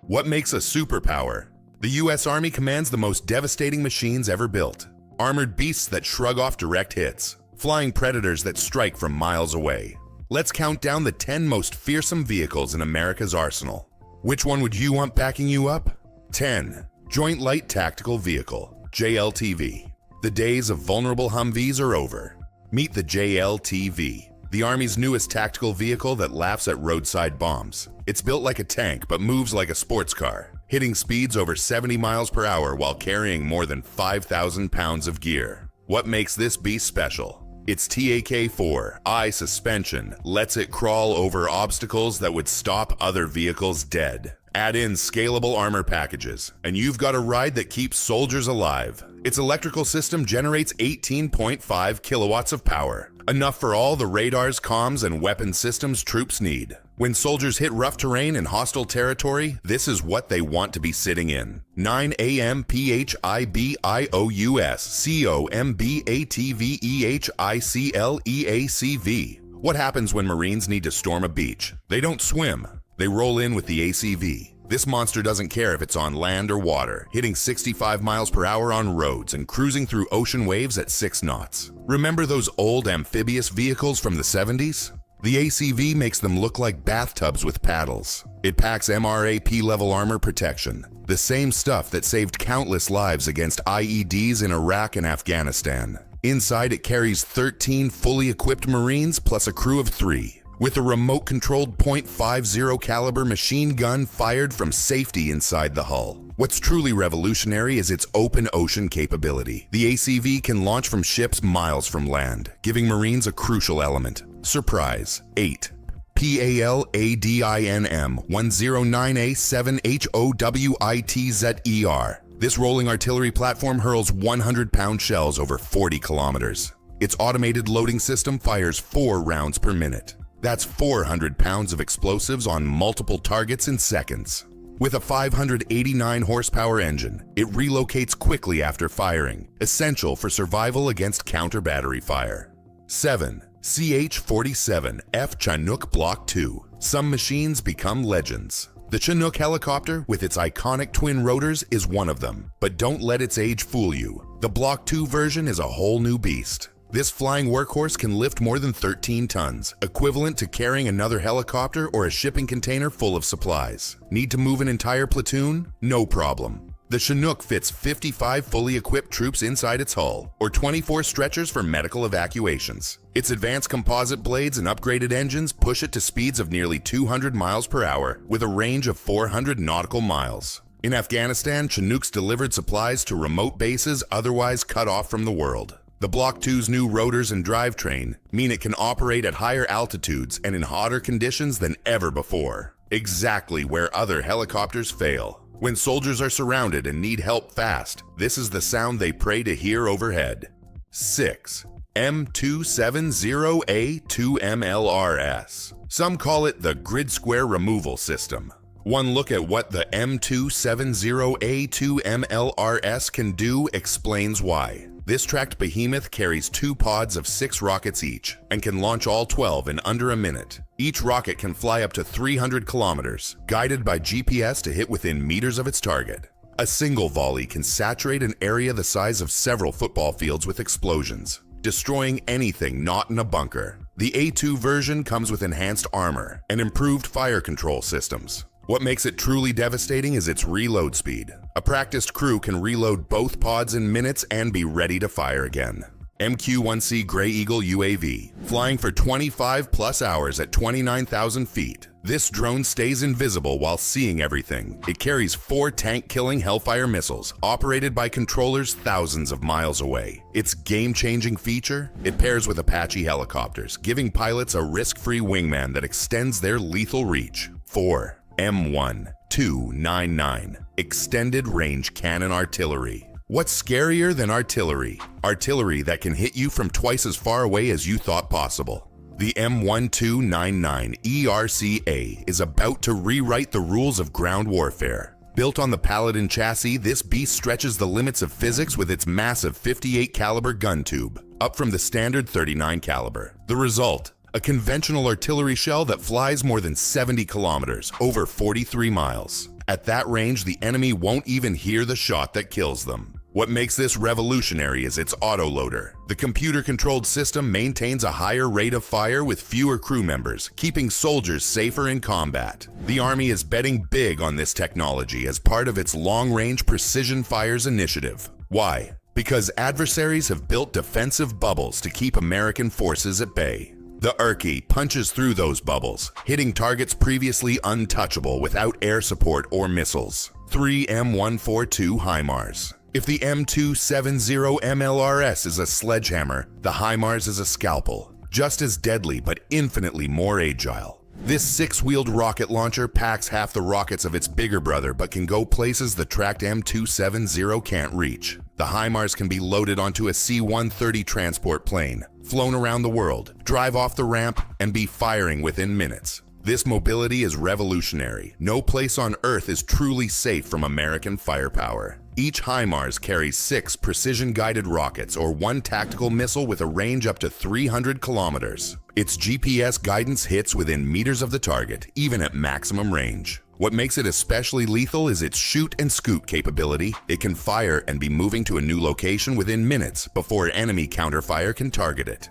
What makes a superpower? The U.S. Army commands the most devastating machines ever built. Armored beasts that shrug off direct hits. Flying predators that strike from miles away. Let's count down the 10 most fearsome vehicles in America's arsenal. Which one would you want backing you up? 10. Joint Light Tactical Vehicle, JLTV. The days of vulnerable Humvees are over. Meet the JLTV, the Army's newest tactical vehicle that laughs at roadside bombs. It's built like a tank but moves like a sports car, hitting speeds over 70 miles per hour while carrying more than 5,000 pounds of gear. What makes this beast special? Its TAK-4I suspension lets it crawl over obstacles that would stop other vehicles dead. Add in scalable armor packages, and you've got a ride that keeps soldiers alive. Its electrical system generates 18.5 kilowatts of power, enough for all the radars, comms, and weapon systems troops need. When soldiers hit rough terrain in hostile territory, this is what they want to be sitting in. 9 AMPHIBIOUS COMBATVEHICLEACV. What happens when Marines need to storm a beach? They don't swim. They roll in with the ACV. This monster doesn't care if it's on land or water, hitting 65 miles per hour on roads and cruising through ocean waves at 6 knots. Remember those old amphibious vehicles from the 70s? The ACV makes them look like bathtubs with paddles. It packs MRAP-level armor protection, the same stuff that saved countless lives against IEDs in Iraq and Afghanistan. Inside, it carries 13 fully equipped Marines plus a crew of 3. With a remote-controlled .50 caliber machine gun fired from safety inside the hull. What's truly revolutionary is its open ocean capability. The ACV can launch from ships miles from land, giving Marines a crucial element. Surprise. 8. PALADINM 109A7HOWITZER. This rolling artillery platform hurls 100-pound shells over 40 kilometers. Its automated loading system fires 4 rounds per minute. That's 400 pounds of explosives on multiple targets in seconds. With a 589 horsepower engine, it relocates quickly after firing, essential for survival against counter-battery fire. 7. CH-47F Chinook Block II. Some machines become legends. The Chinook helicopter, with its iconic twin rotors, is one of them. But don't let its age fool you. The Block II version is a whole new beast. This flying workhorse can lift more than 13 tons, equivalent to carrying another helicopter or a shipping container full of supplies. Need to move an entire platoon? No problem. The Chinook fits 55 fully equipped troops inside its hull, or 24 stretchers for medical evacuations. Its advanced composite blades and upgraded engines push it to speeds of nearly 200 miles per hour, with a range of 400 nautical miles. In Afghanistan, Chinooks delivered supplies to remote bases otherwise cut off from the world. The Block II's new rotors and drivetrain mean it can operate at higher altitudes and in hotter conditions than ever before. Exactly where other helicopters fail. When soldiers are surrounded and need help fast, this is the sound they pray to hear overhead. 6. M270A2MLRS. Some call it the Grid Square Removal System. One look at what the M270A2MLRS can do explains why. This tracked behemoth carries 2 pods of 6 rockets each and can launch all 12 in under a minute. Each rocket can fly up to 300 kilometers, guided by GPS to hit within meters of its target. A single volley can saturate an area the size of several football fields with explosions, destroying anything not in a bunker. The A2 version comes with enhanced armor and improved fire control systems. What makes it truly devastating is its reload speed. A practiced crew can reload both pods in minutes and be ready to fire again. MQ-1C Grey Eagle UAV, flying for 25 plus hours at 29,000 feet. This drone stays invisible while seeing everything. It carries 4 tank-killing Hellfire missiles, operated by controllers thousands of miles away. Its game-changing feature? It pairs with Apache helicopters, giving pilots a risk-free wingman that extends their lethal reach. 4. M1299 Extended Range Cannon Artillery. What's scarier than artillery? Artillery that can hit you from twice as far away as you thought possible. The M1299 ERCA is about to rewrite the rules of ground warfare. Built on the Paladin chassis, this beast stretches the limits of physics with its massive 58 caliber gun tube, up from the standard 39 caliber. The result? A conventional artillery shell that flies more than 70 kilometers, over 43 miles. At that range, the enemy won't even hear the shot that kills them. What makes this revolutionary is its autoloader. The computer-controlled system maintains a higher rate of fire with fewer crew members, keeping soldiers safer in combat. The Army is betting big on this technology as part of its long-range precision fires initiative. Why? Because adversaries have built defensive bubbles to keep American forces at bay. The Urki punches through those bubbles, hitting targets previously untouchable without air support or missiles. 3 M142 HIMARS. If the M270 MLRS is a sledgehammer, the HIMARS is a scalpel, just as deadly but infinitely more agile. This six-wheeled rocket launcher packs half the rockets of its bigger brother but can go places the tracked M270 can't reach. The HIMARS can be loaded onto a C-130 transport plane, flown around the world, drive off the ramp, and be firing within minutes. This mobility is revolutionary. No place on Earth is truly safe from American firepower. Each HIMARS carries 6 precision-guided rockets or 1 tactical missile with a range up to 300 kilometers. Its GPS guidance hits within meters of the target, even at maximum range. What makes it especially lethal is its shoot and scoot capability. It can fire and be moving to a new location within minutes before enemy counterfire can target it.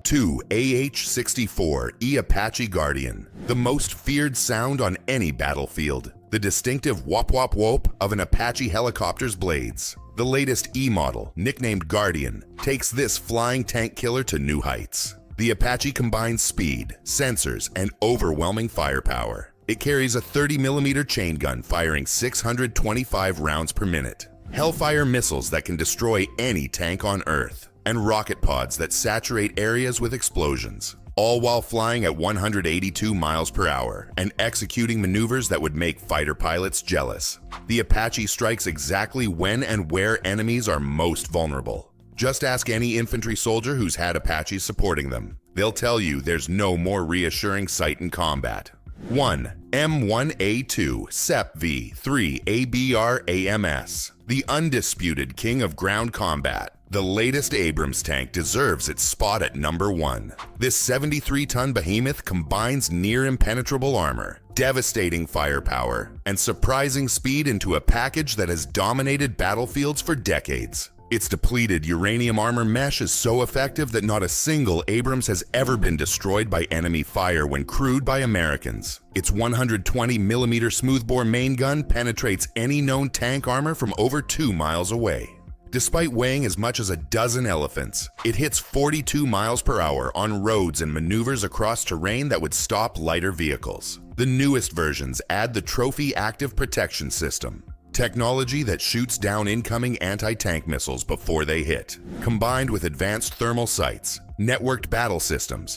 2. AH-64E Apache Guardian. The most feared sound on any battlefield. The distinctive whop-whop-whoop of an Apache helicopter's blades. The latest E model, nicknamed Guardian, takes this flying tank killer to new heights. The Apache combines speed, sensors, and overwhelming firepower. It carries a 30mm chain gun firing 625 rounds per minute, Hellfire missiles that can destroy any tank on Earth, and rocket pods that saturate areas with explosions, all while flying at 182 miles per hour and executing maneuvers that would make fighter pilots jealous. The Apache strikes exactly when and where enemies are most vulnerable. Just ask any infantry soldier who's had Apaches supporting them. They'll tell you there's no more reassuring sight in combat. 1. M1A2 SEP V3 ABR-AMS. The undisputed king of ground combat. The latest Abrams tank deserves its spot at number 1. This 73-ton behemoth combines near-impenetrable armor, devastating firepower, and surprising speed into a package that has dominated battlefields for decades. Its depleted uranium armor mesh is so effective that not a single Abrams has ever been destroyed by enemy fire when crewed by Americans. Its 120mm smoothbore main gun penetrates any known tank armor from over 2 miles away. Despite weighing as much as a dozen elephants, it hits 42 miles per hour on roads and maneuvers across terrain that would stop lighter vehicles. The newest versions add the Trophy Active Protection System, technology that shoots down incoming anti-tank missiles before they hit, combined with advanced thermal sights, networked battle systems,